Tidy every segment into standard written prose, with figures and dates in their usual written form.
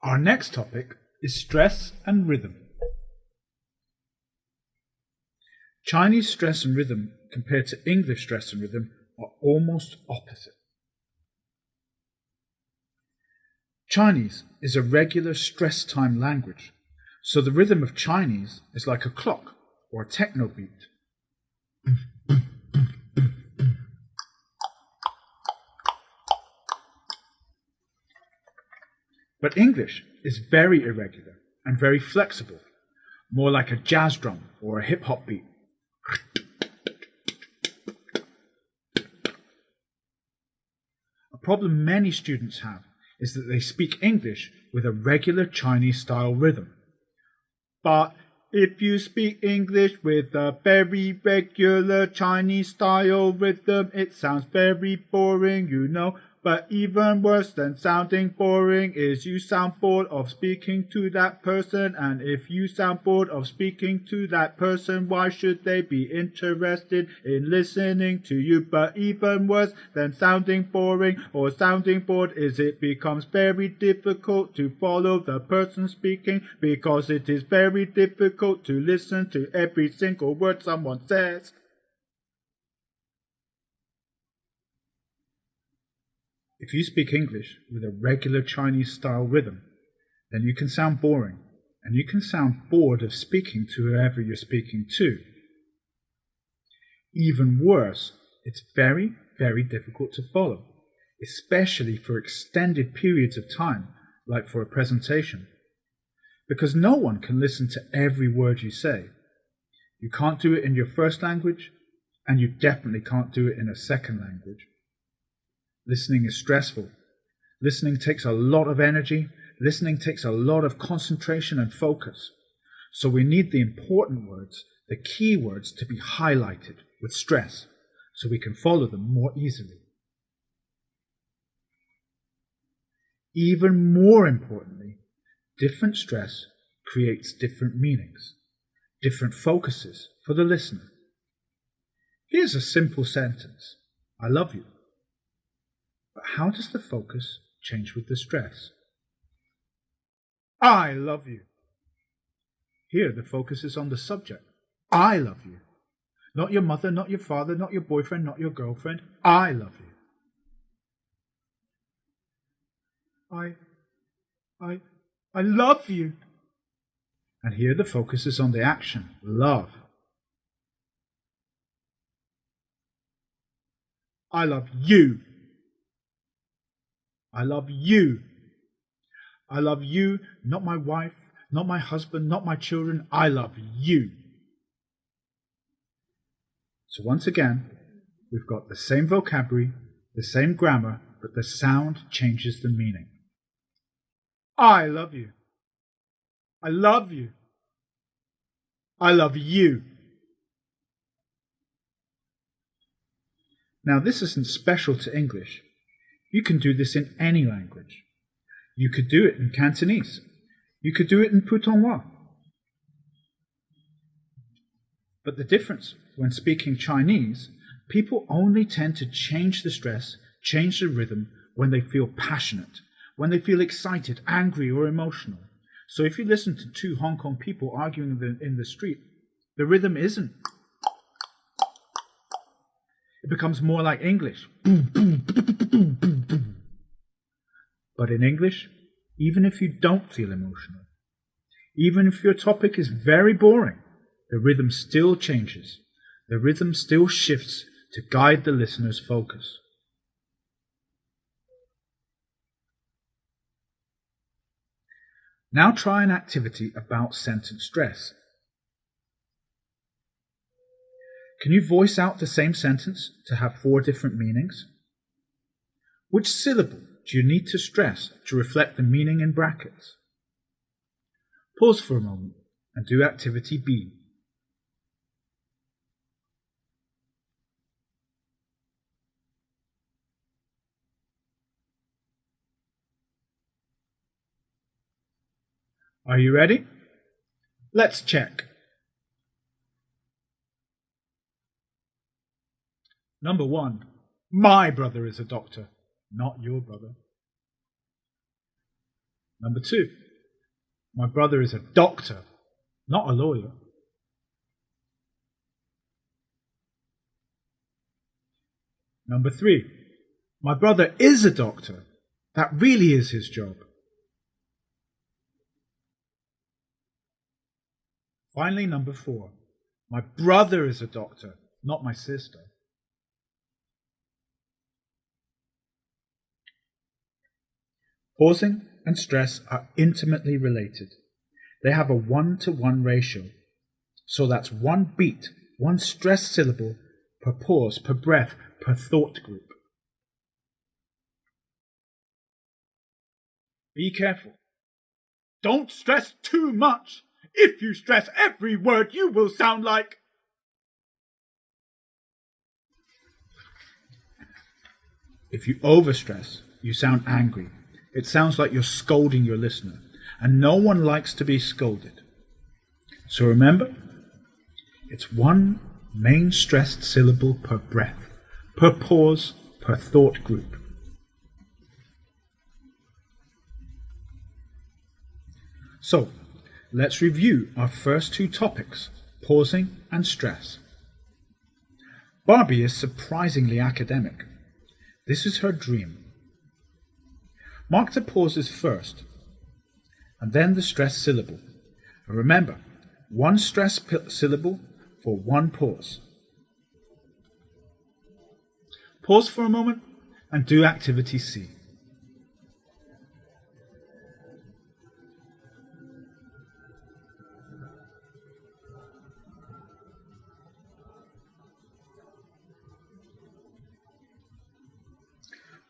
Our next topic is stress and rhythm. Chinese stress and rhythm compared to English stress and rhythm are almost opposite. Chinese is a regular stress time language, so the rhythm of Chinese is like a clock or a techno beat. But English is very irregular and very flexible, more like a jazz drum or a hip-hop beat. A problem many students have is that they speak English with a regular Chinese-style rhythm. But if you speak English with a very regular Chinese-style rhythm, it sounds very boring, you know. But even worse than sounding boring is you sound bored of speaking to that person. And if you sound bored of speaking to that person, why should they be interested in listening to you? But even worse than sounding boring or sounding bored is it becomes very difficult to follow the person speaking, because it is very difficult to listen to every single word someone says. If you speak English with a regular Chinese-style rhythm, then you can sound boring, and you can sound bored of speaking to whoever you're speaking to. Even worse, it's very, very difficult to follow, especially for extended periods of time, like for a presentation, because no one can listen to every word you say. You can't do it in your first language, and you definitely can't do it in a second language. Listening is stressful. Listening takes a lot of energy. Listening takes a lot of concentration and focus. So we need the important words, the key words, to be highlighted with stress so we can follow them more easily. Even more importantly, different stress creates different meanings, different focuses for the listener. Here's a simple sentence. I love you. But how does the focus change with the stress? I love you. Here the focus is on the subject. I love you. Not your mother, not your father, not your boyfriend, not your girlfriend. I love you. I love you. And here the focus is on the action, love. I love you. I love you. I love you, not my wife, not my husband, not my children. I love you. So once again, we've got the same vocabulary, the same grammar, but the sound changes the meaning. I love you. I love you. I love you. Now this isn't special to English. You can do this in any language. You could do it in Cantonese. You could do it in Putonghua. But the difference when speaking Chinese, people only tend to change the stress, change the rhythm when they feel passionate, when they feel excited, angry or emotional. So if you listen to two Hong Kong people arguing in the street, the rhythm isn't. It becomes more like English. But in English, even if you don't feel emotional, even if your topic is very boring, the rhythm still changes. The rhythm still shifts to guide the listener's focus. Now try an activity about sentence stress. Can you voice out the same sentence to have 4 different meanings? Which syllable do you need to stress to reflect the meaning in brackets? Pause for a moment and do activity B. Are you ready? Let's check. Number 1. My brother is a doctor, not your brother. Number 2. My brother is a doctor, not a lawyer. Number 3. My brother is a doctor. That really is his job. Finally, number 4. My brother is a doctor, not my sister. Pausing and stress are intimately related. They have a 1-to-1 ratio. So that's one beat, one stressed syllable per pause, per breath, per thought group. Be careful. Don't stress too much. If you stress every word, you will sound like... If you overstress, you sound angry. It sounds like you're scolding your listener, and no one likes to be scolded. So remember, it's one main stressed syllable per breath, per pause, per thought group. So, let's review our first 2 topics, pausing and stress. Barbie is surprisingly academic. This is her dream. Mark the pauses first, and then the stress syllable. And remember, one stress syllable for one pause. Pause for a moment and do activity C.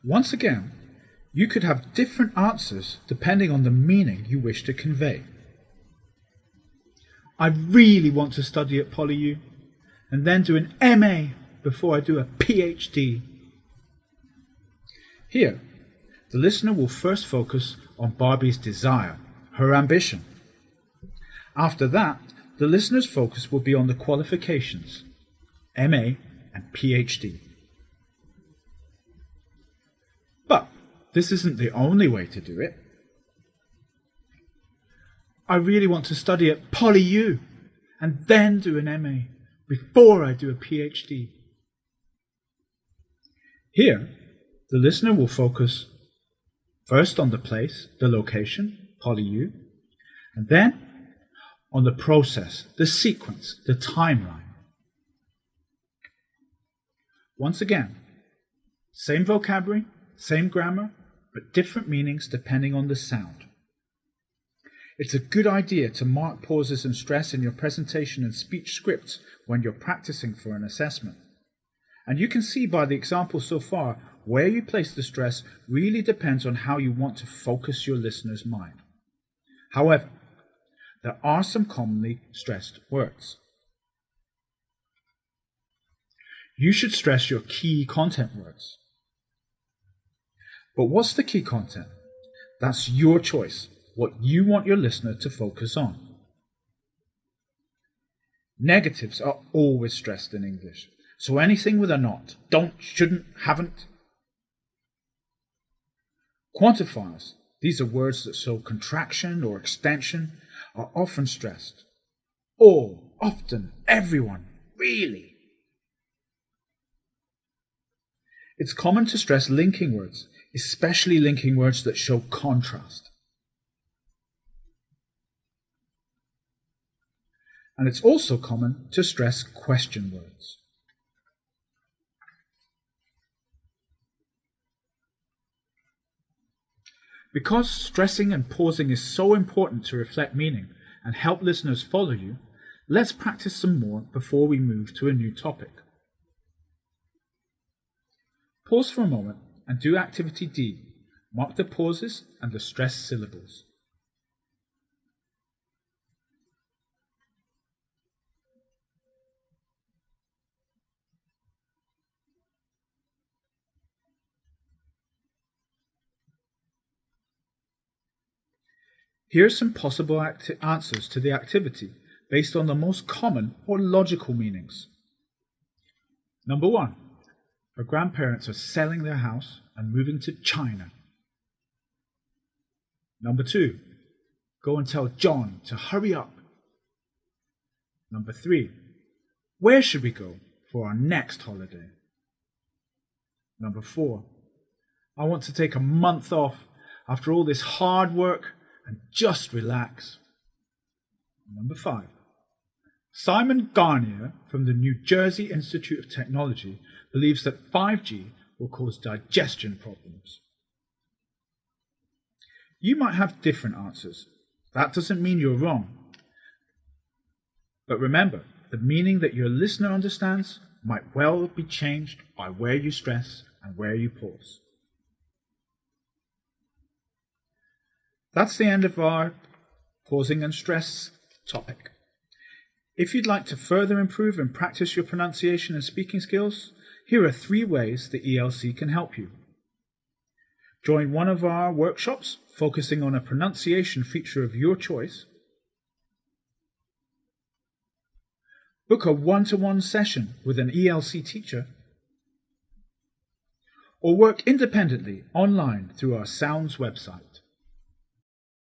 Once again, you could have different answers depending on the meaning you wish to convey. I really want to study at PolyU and then do an MA before I do a PhD. Here, the listener will first focus on Barbie's desire, her ambition. After that, the listener's focus will be on the qualifications, MA and PhD. But this isn't the only way to do it. I really want to study at PolyU and then do an MA before I do a PhD. Here, the listener will focus first on the place, the location, PolyU, and then on the process, the sequence, the timeline. Once again, same vocabulary, same grammar, but different meanings depending on the sound. It's a good idea to mark pauses and stress in your presentation and speech scripts when you're practicing for an assessment. And you can see by the example so far, where you place the stress really depends on how you want to focus your listener's mind. However, there are some commonly stressed words. You should stress your key content words. But what's the key content? That's your choice, what you want your listener to focus on. Negatives are always stressed in English, so anything with a not, don't, shouldn't, haven't. Quantifiers, these are words that show contraction or extension, are often stressed. All, often, everyone, really. It's common to stress linking words, especially linking words that show contrast. And it's also common to stress question words. Because stressing and pausing is so important to reflect meaning and help listeners follow you, let's practice some more before we move to a new topic. Pause for a moment and do activity D. Mark the pauses and the stressed syllables. Here are some possible answers to the activity based on the most common or logical meanings. Number 1. Her grandparents are selling their house and moving to China. Number 2, go and tell John to hurry up. Number 3, where should we go for our next holiday? Number 4, I want to take a month off after all this hard work and just relax. Number 5, Simon Garnier from the New Jersey Institute of Technology believes that 5G will cause digestion problems. You might have different answers. That doesn't mean you're wrong. But remember, the meaning that your listener understands might well be changed by where you stress and where you pause. That's the end of our pausing and stress topic. If you'd like to further improve and practice your pronunciation and speaking skills, here are 3 ways the ELC can help you. Join one of our workshops focusing on a pronunciation feature of your choice. Book a one-to-one session with an ELC teacher. Or work independently online through our Sounds website.